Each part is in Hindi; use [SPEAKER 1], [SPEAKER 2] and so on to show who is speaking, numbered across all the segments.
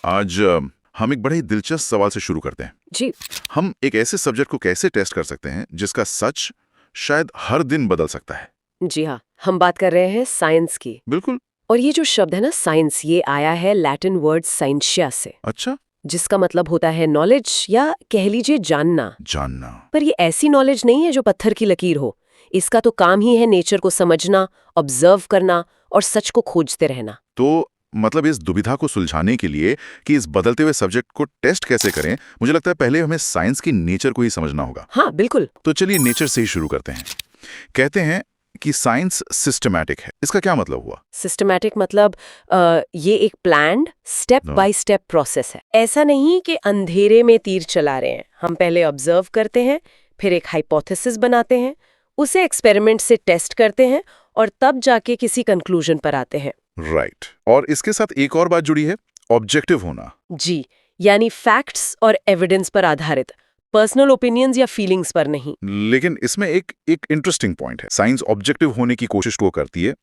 [SPEAKER 1] आज हम एक बड़े ही दिलचस्प सवाल से शुरू करते हैं।
[SPEAKER 2] जी।
[SPEAKER 1] हम एक ऐसे सब्जेक्ट को कैसे टेस्ट कर सकते हैं जिसका सच शायद हर दिन बदल सकता है।
[SPEAKER 2] जी हाँ, हम बात कर रहे हैं साइंस की।
[SPEAKER 1] बिल्कुल।
[SPEAKER 2] और ये जो शब्द है ना साइंस, ये आया है लैटिन वर्ड साइंशिया से,
[SPEAKER 1] अच्छा।
[SPEAKER 2] जिसका मतलब होता है नॉलेज या कह लीजिए जानना।
[SPEAKER 1] जानना।
[SPEAKER 2] पर ये ऐसी नॉलेज नहीं है जो पत्थर की लकीर हो। इसका तो काम ही है नेचर को समझना, ऑब्जर्व करना और सच को खोजते रहना।
[SPEAKER 1] तो मतलब इस दुविधा को सुलझाने के लिए कि इस बदलते हुए सब्जेक्ट को टेस्ट कैसे करें, मुझे लगता है पहले हमें साइंस की नेचर को ही समझना होगा।
[SPEAKER 2] हाँ बिल्कुल।
[SPEAKER 1] तो चलिए नेचर से ही शुरू करते हैं। कहते हैं कि साइंस सिस्टमैटिक है। इसका क्या मतलब हुआ?
[SPEAKER 2] सिस्टमैटिक मतलब ये एक planned step by step process है। ऐसा नहीं कि अंधेरे में तीर चला रहे हैं। हम पहले ऑब्जर्व करते हैं, फिर एक हाइपोथेसिस बनाते हैं, उसे एक्सपेरिमेंट से टेस्ट करते हैं और तब जाके किसी कंक्लूजन पर आते हैं।
[SPEAKER 1] राइट। और इसके साथ एक और बात जुड़ी है, ऑब्जेक्टिव होना।
[SPEAKER 2] जी, यानी फैक्ट्स और एविडेंस पर आधारित, पर्सनल ओपिनियंस या फीलिंग्स पर नहीं।
[SPEAKER 1] लेकिन इसमें एक इंटरेस्टिंग पॉइंट है। साइंस ऑब्जेक्टिव होने की कोशिश तो करती है,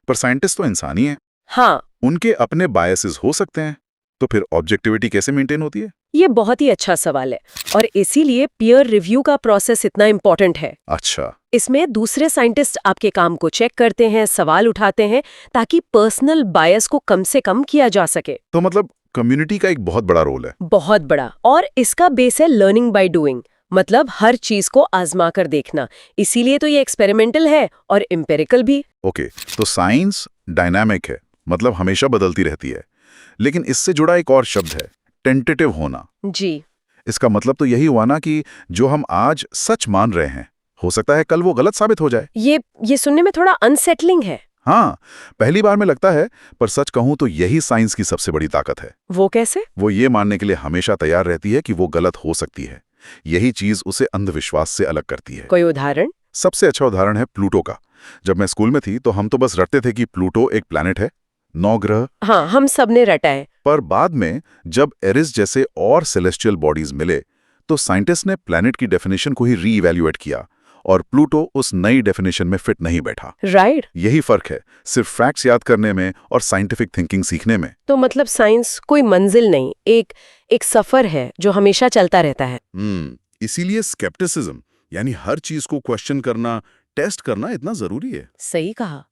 [SPEAKER 1] पर साइंटिस्ट तो इंसान ही है।
[SPEAKER 2] हाँ,
[SPEAKER 1] उनके अपने बायसेस हो सकते हैं। तो फिर ऑब्जेक्टिविटी कैसे मेंटेन होती है?
[SPEAKER 2] ये बहुत ही अच्छा सवाल है और इसीलिए पीयर रिव्यू का प्रोसेस इतना इम्पोर्टेंट है।
[SPEAKER 1] अच्छा।
[SPEAKER 2] इसमें दूसरे साइंटिस्ट आपके काम को चेक करते हैं, सवाल उठाते हैं, ताकि पर्सनल बायस को कम से कम किया जा सके।
[SPEAKER 1] तो मतलब कम्युनिटी का एक बहुत बड़ा रोल है।
[SPEAKER 2] बहुत बड़ा। और इसका बेस है लर्निंग बाय डूइंग, मतलब हर चीज को आजमा कर देखना। इसीलिए तो ये एक्सपेरिमेंटल है और एम्पिरिकल भी।
[SPEAKER 1] ओके, तो साइंस डायनामिक है, मतलब हमेशा बदलती रहती है। लेकिन इससे जुड़ा एक और शब्द है, टेंटेटिव होना।
[SPEAKER 2] जी।
[SPEAKER 1] इसका मतलब तो यही हुआ ना कि जो हम आज सच मान रहे हैं, हो सकता है कल वो गलत साबित हो जाए।
[SPEAKER 2] ये सुनने में थोड़ा अनसेटलिंग है।
[SPEAKER 1] हाँ, पहली बार में लगता है, पर सच कहूं तो यही साइंस की सबसे बड़ी ताकत है।
[SPEAKER 2] वो कैसे?
[SPEAKER 1] वो ये मानने के लिए हमेशा तैयार रहती है कि वो गलत हो सकती है। यही चीज उसे अंधविश्वास से अलग करती है।
[SPEAKER 2] कोई उदाहरण?
[SPEAKER 1] सबसे अच्छा उदाहरण है प्लूटो का। जब मैं स्कूल में थी तो हम तो बस रटते थे कि प्लूटो एक प्लैनेट है, 9 ग्रह।
[SPEAKER 2] हाँ, हम सब ने रटा है।
[SPEAKER 1] पर बाद में जब एरिस जैसे और सेलेस्टियल बॉडीज मिले, तो साइंटिस्ट ने प्लैनेट की डेफिनेशन को ही रीइवैल्यूएट किया और प्लूटो उस नई डेफिनेशन में फिट नहीं बैठा।
[SPEAKER 2] राइट।
[SPEAKER 1] यही फर्क है, सिर्फ फैक्ट्स याद करने में और साइंटिफिक थिंकिंग सीखने में।
[SPEAKER 2] तो मतलब साइंस कोई मंजिल नहीं, एक सफर है जो हमेशा चलता रहता है।
[SPEAKER 1] इसीलिए स्केप्टिसिज्म, यानी हर चीज को क्वेश्चन करना, टेस्ट करना इतना जरूरी है।
[SPEAKER 2] सही कहा।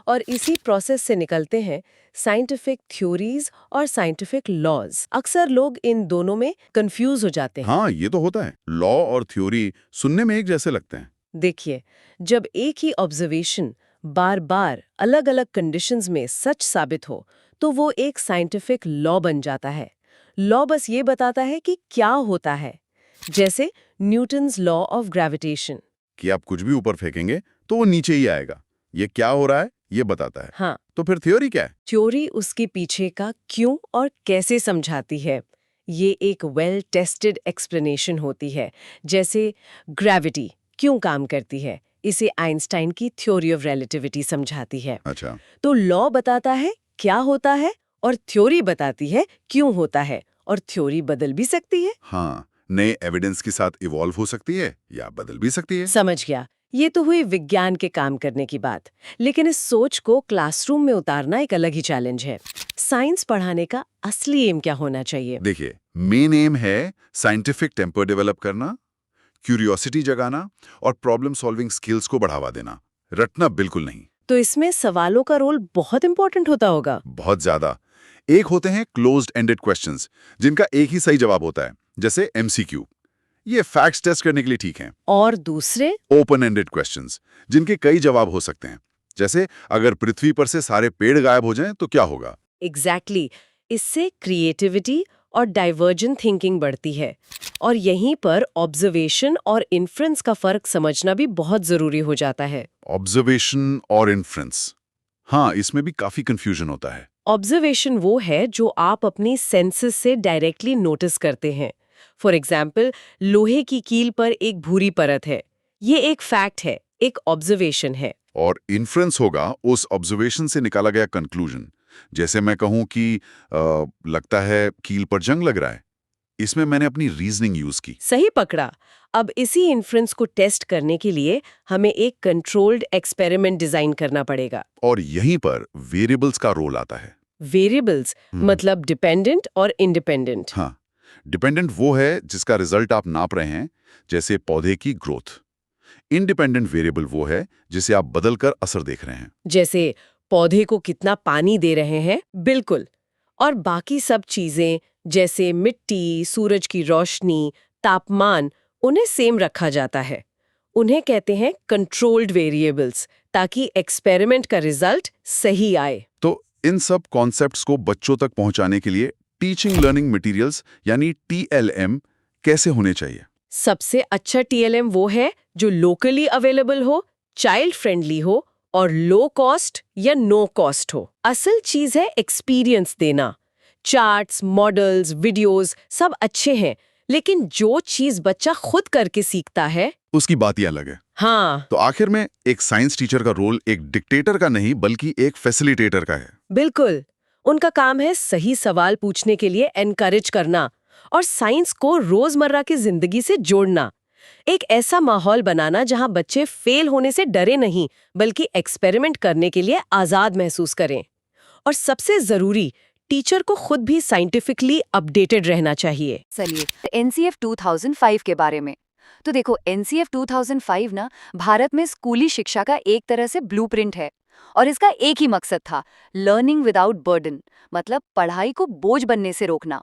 [SPEAKER 2] और इसी प्रोसेस से निकलते हैं साइंटिफिक थ्योरीज और साइंटिफिक लॉज। अक्सर लोग इन दोनों में कंफ्यूज हो जाते हैं।
[SPEAKER 1] हाँ, ये तो होता है। लॉ और थ्योरी सुनने में एक जैसे लगते हैं।
[SPEAKER 2] देखिए, जब एक ही ऑब्जर्वेशन बार बार अलग अलग कंडीशंस में सच साबित हो, तो वो एक साइंटिफिक लॉ बन जाता है। लॉ बस ये बताता है कि क्या होता है, जैसे न्यूटन्स लॉ ऑफ ग्रेविटेशन।
[SPEAKER 1] कि आप कुछ भी ऊपर फेंकेंगे तो वो नीचे ही आएगा। ये क्या हो रहा है, ये बताता है।
[SPEAKER 2] हाँ,
[SPEAKER 1] तो फिर थ्योरी क्या है?
[SPEAKER 2] थ्योरी उसके पीछे का क्यों और कैसे समझाती है। ये एक वेल टेस्टेड एक्सप्लेनेशन होती है। जैसे ग्रेविटी क्यों काम करती है, इसे आइंस्टाइन की थ्योरी ऑफ रिलेटिविटी समझाती है।
[SPEAKER 1] अच्छा।
[SPEAKER 2] तो लॉ बताता है क्या होता है और थ्योरी बताती है क्यों होता है, और थ्योरी बदल भी सकती है।
[SPEAKER 1] हाँ, नए एविडेंस के साथ इवॉल्व हो सकती है या बदल भी सकती है।
[SPEAKER 2] समझ गया। ये तो हुई विज्ञान के काम करने की बात, लेकिन इस सोच को क्लासरूम में उतारना एक अलग ही चैलेंज है। साइंस पढ़ाने का असली एम क्या होना चाहिए?
[SPEAKER 1] देखिए, मेन एम है साइंटिफिक टेम्पर डेवलप करना, क्यूरियोसिटी जगाना और प्रॉब्लम सॉल्विंग स्किल्स को बढ़ावा देना। रटना बिल्कुल नहीं।
[SPEAKER 2] तो इसमें सवालों का रोल बहुत इंपॉर्टेंट होता होगा।
[SPEAKER 1] बहुत ज्यादा। एक होते हैं क्लोज्ड एंडेड क्वेश्चंस, जिनका एक ही सही जवाब होता है, जैसे एमसीक्यू। ये फैक्ट्स टेस्ट करने के लिए ठीक हैं।
[SPEAKER 2] और दूसरे?
[SPEAKER 1] ओपन एंडेड क्वेश्चंस, जिनके कई जवाब हो सकते हैं, जैसे अगर पृथ्वी पर से सारे पेड़ गायब हो जाएं तो क्या होगा।
[SPEAKER 2] एग्जैक्टली। इससे क्रिएटिविटी और डाइवर्जेंट थिंकिंग बढ़ती है। और यहीं पर ऑब्जर्वेशन और इन्फ्रेंस का फर्क समझना भी बहुत जरूरी हो जाता है।
[SPEAKER 1] ऑब्जर्वेशन और इन्फ्रेंस, हाँ, इसमें भी काफी कंफ्यूजन होता है।
[SPEAKER 2] ऑब्जर्वेशन वो है जो आप अपनी सेंसेस से डायरेक्टली नोटिस करते हैं। फॉर एग्जाम्पल, लोहे की कील पर एक भूरी परत है। ये एक फैक्ट है, एक ऑब्जर्वेशन है।
[SPEAKER 1] और इन्फ्रेंस होगा उस ऑब्जर्वेशन से निकाला गया कंक्लूजन। जैसे मैं कहूं कि लगता है कील पर जंग लग रहा है, इसमें मैंने अपनी रीजनिंग यूज की।
[SPEAKER 2] सही पकड़ा। अब इसी इन्फ्रेंस को टेस्ट करने के लिए हमें एक कंट्रोल्ड एक्सपेरिमेंट डिजाइन करना पड़ेगा।
[SPEAKER 1] और यहीं पर वेरिएबल्स का रोल आता है।
[SPEAKER 2] वेरिएबल्स मतलब डिपेंडेंट और इंडिपेंडेंट।
[SPEAKER 1] हाँ, डिपेंडेंट वो है जिसका रिजल्ट आप नाप रहे हैं, जैसे पौधे की ग्रोथ। इंडिपेंडेंट वेरिएबल वो है जिसे आप बदलकर असर देख रहे हैं।
[SPEAKER 2] जैसे पौधे को कितना पानी दे रहे हैं, बिल्कुल। और बाकी सब चीजें जैसे मिट्टी, सूरज की रोशनी, तापमान, उन्हें सेम रखा जाता है। उन्हें कहते हैं कंट्रोल्ड वेरिएबल्स, ताकि एक्सपेरिमेंट का रिजल्ट सही आए।
[SPEAKER 1] तो इन सब कॉन्सेप्ट्स को बच्चों तक पहुंचाने के लिए टीचिंग लर्निंग मटेरियल्स यानी TLM कैसे होने चाहिए?
[SPEAKER 2] सबसे अच्छा TLM वो है जो लोकली अवेलेबल हो, चाइल्ड फ्रेंडली हो और लो कॉस्ट या नो कॉस्ट हो। असल चीज है एक्सपीरियंस देना। चार्ट्स, मॉडल्स, वीडियोस सब अच्छे हैं, लेकिन जो चीज बच्चा खुद करके सीखता है,
[SPEAKER 1] उसकी बात ही अलग है।
[SPEAKER 2] हाँ
[SPEAKER 1] तो आखिर में एक साइंस टीचर का रोल एक डिक्टेटर का नहीं बल्कि एक फैसिलिटेटर का है।
[SPEAKER 2] बिल्कुल। उनका काम है सही सवाल पूछने के लिए एनकरेज करना और साइंस को रोजमर्रा की जिंदगी से जोड़ना। एक ऐसा माहौल बनाना जहां बच्चे फेल होने से डरे नहीं, बल्कि एक्सपेरिमेंट करने के लिए आजाद महसूस करें। और सबसे जरूरी, टीचर को खुद भी साइंटिफिकली अपडेटेड रहना चाहिए।
[SPEAKER 3] चलिए NCF 2005 के बारे में। तो देखो, NCF 2005 ना भारत में स्कूली शिक्षा का एक तरह से ब्लूप्रिंट है और इसका एक ही मकसद था, लर्निंग विदाउट बर्डन, मतलब पढ़ाई को बोझ बनने से रोकना।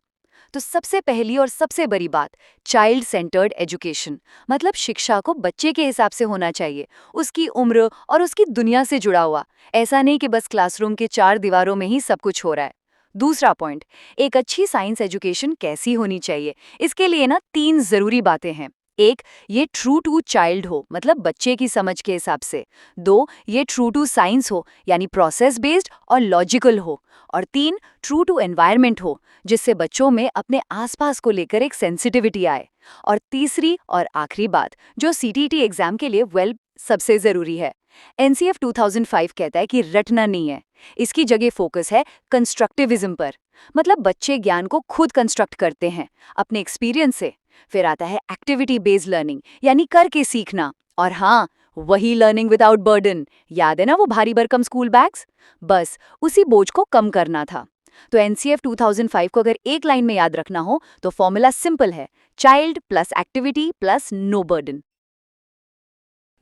[SPEAKER 3] तो सबसे पहली और सबसे बड़ी बात, चाइल्ड सेंटर्ड एजुकेशन, मतलब शिक्षा को बच्चे के हिसाब से होना चाहिए, उसकी उम्र और उसकी दुनिया से जुड़ा हुआ। ऐसा नहीं कि बस क्लासरूम के 4 दीवारों में ही सब कुछ हो रहा है। दूसरा पॉइंट, एक अच्छी साइंस एजुकेशन कैसी होनी चाहिए, इसके लिए ना 3 जरूरी बातें हैं। एक, ये ट्रू टू चाइल्ड हो, मतलब बच्चे की समझ के हिसाब से। 2, ये ट्रू टू साइंस हो, यानी प्रोसेस बेस्ड और लॉजिकल हो। और 3, ट्रू टू एनवायरनमेंट हो, जिससे बच्चों में अपने आसपास को लेकर एक सेंसिटिविटी आए। और तीसरी और आखिरी बात, जो CTT एग्जाम के लिए सबसे जरूरी है, NCF 2005 कहता है कि रटना नहीं है, इसकी जगह फोकस है कंस्ट्रक्टिविज्म पर। मतलब बच्चे ज्ञान को खुद कंस्ट्रक्ट करते हैं अपने एक्सपीरियंस से। फिर आता है एक्टिविटी बेस्ड लर्निंग, यानी करके सीखना। और हाँ, वही लर्निंग विदाउट बर्डन, याद है ना वो भारी भरकम स्कूल बैग्स? बस उसी बोझ को कम करना था। तो NCF 2005 को अगर एक लाइन में याद रखना हो तो फॉर्मूला सिंपल है, child plus activity plus no burden.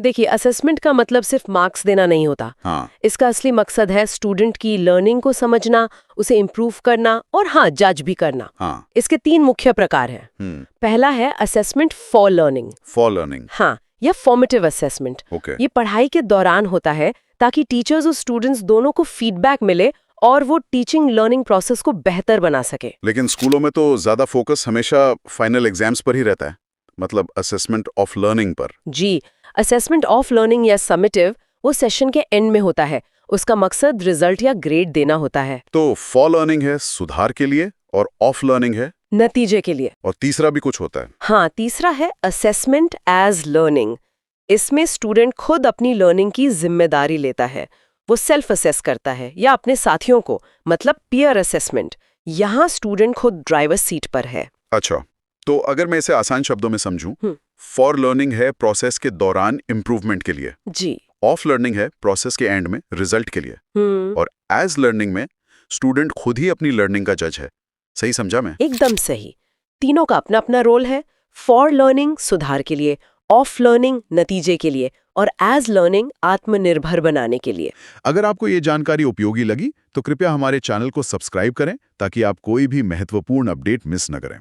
[SPEAKER 2] देखिए, असेसमेंट का मतलब सिर्फ मार्क्स देना नहीं होता।
[SPEAKER 1] हाँ,
[SPEAKER 2] इसका असली मकसद है स्टूडेंट की लर्निंग को समझना, उसे इम्प्रूव करना और हाँ, जज भी करना।
[SPEAKER 1] हाँ,
[SPEAKER 2] इसके 3 मुख्य प्रकार हैं। पहला है assessment for learning.
[SPEAKER 1] For learning.
[SPEAKER 2] हाँ, या फॉर्मेटिव असेसमेंट।
[SPEAKER 1] ओके।
[SPEAKER 2] ये पढ़ाई के दौरान होता है ताकि टीचर्स और स्टूडेंट्स दोनों को फीडबैक मिले और वो टीचिंग लर्निंग प्रोसेस को बेहतर बना सके।
[SPEAKER 1] लेकिन स्कूलों में तो ज्यादा फोकस हमेशा फाइनल एग्जाम्स पर ही रहता है, मतलब असेसमेंट ऑफ लर्निंग पर।
[SPEAKER 2] जी, असेसमेंट ऑफ लर्निंग या समेटिव वो सेशन के एंड में होता है। उसका मकसद रिजल्ट या ग्रेड देना होता है।
[SPEAKER 1] तो फॉर लर्निंग है सुधार के लिए और ऑफ लर्निंग है,
[SPEAKER 2] नतीजे के लिए।
[SPEAKER 1] और तीसरा भी कुछ होता है।
[SPEAKER 2] हाँ, तीसरा है असेसमेंट एज लर्निंग। इसमें स्टूडेंट खुद अपनी लर्निंग की जिम्मेदारी लेता है। वो सेल्फ असेस करता है या अपने साथियों को, मतलब पीयर असेसमेंट। यहाँ स्टूडेंट खुद ड्राइवर सीट पर है।
[SPEAKER 1] अच्छा, तो अगर मैं इसे आसान शब्दों में समझूं, फॉर लर्निंग है प्रोसेस के दौरान इम्प्रूवमेंट के लिए,
[SPEAKER 2] जी।
[SPEAKER 1] ऑफ लर्निंग है प्रोसेस के एंड में रिजल्ट के लिए, और एज लर्निंग में स्टूडेंट खुद ही अपनी लर्निंग का जज है। सही समझा मैं?
[SPEAKER 2] एकदम सही। तीनों का अपना अपना रोल है। फॉर लर्निंग सुधार के लिए, ऑफ लर्निंग नतीजे के लिए और एज लर्निंग आत्मनिर्भर बनाने के लिए।
[SPEAKER 1] अगर आपको ये जानकारी उपयोगी लगी तो कृपया हमारे चैनल को सब्सक्राइब करें ताकि आप कोई भी महत्वपूर्ण अपडेट मिस न करें।